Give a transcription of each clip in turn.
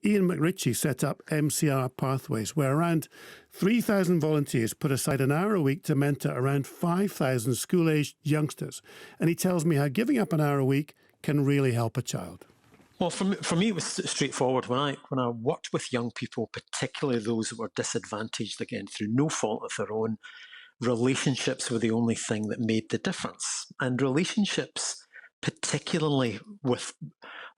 Iain MacRitchie set up MCR Pathways, where around 3,000 volunteers put aside an hour a week to mentor around 5,000 school-aged youngsters. And he tells me how giving up an hour a week can really help a child. Well, for me, it was straightforward. When I worked with young people, particularly those that were disadvantaged, again, through no fault of their own, relationships were the only thing that made the difference. And relationships, particularly with,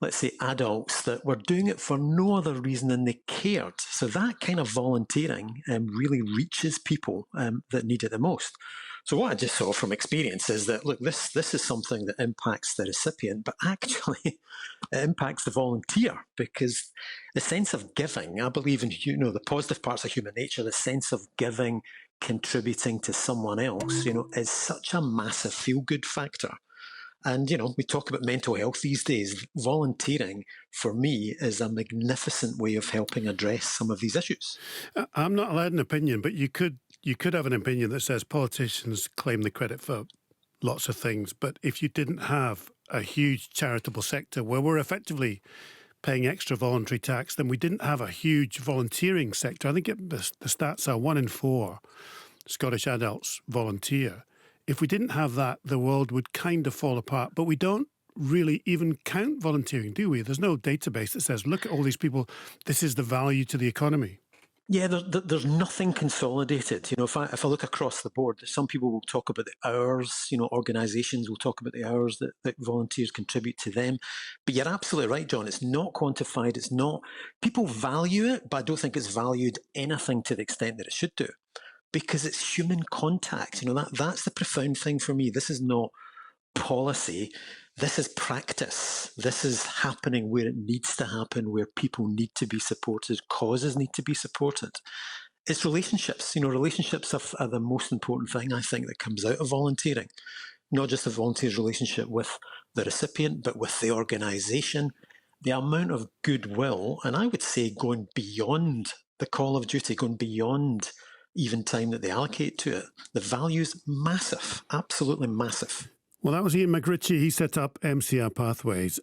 let's say, adults that were doing it for no other reason than they cared. So that kind of volunteering really reaches people that need it the most. So what I just saw from experience is that, look, this is something that impacts the recipient, but actually it impacts the volunteer, because the sense of giving, I believe in, the positive parts of human nature, the sense of giving, contributing to someone else, is such a massive feel-good factor. And, we talk about mental health these days. Volunteering, for me, is a magnificent way of helping address some of these issues. I'm not allowed an opinion, but you could have an opinion that says politicians claim the credit for lots of things. But if you didn't have a huge charitable sector where we're effectively paying extra voluntary tax, then we didn't have a huge volunteering sector. I think the stats are 1 in 4 Scottish adults volunteer. If we didn't have that, the world would kind of fall apart. But we don't really even count volunteering, do we? There's no database that says, look at all these people, this is the value to the economy. Yeah, there's nothing consolidated. If I look across the board, some people will talk about the hours, organisations will talk about the hours that volunteers contribute to them. But you're absolutely right, John. It's not quantified. It's not. People value it, but I don't think it's valued anything to the extent that it should do. Because it's human contact. That's the profound thing for me. This is not policy. This is practice. This is happening where it needs to happen, where people need to be supported, causes need to be supported. It's relationships. Relationships are the most important thing, I think, that comes out of volunteering. Not just the volunteer's relationship with the recipient, but with the organisation. The amount of goodwill, and I would say going beyond the call of duty, going beyond even time that they allocate to it. The value's massive, absolutely massive. Well, that was Iain MacRitchie. He set up MCR Pathways.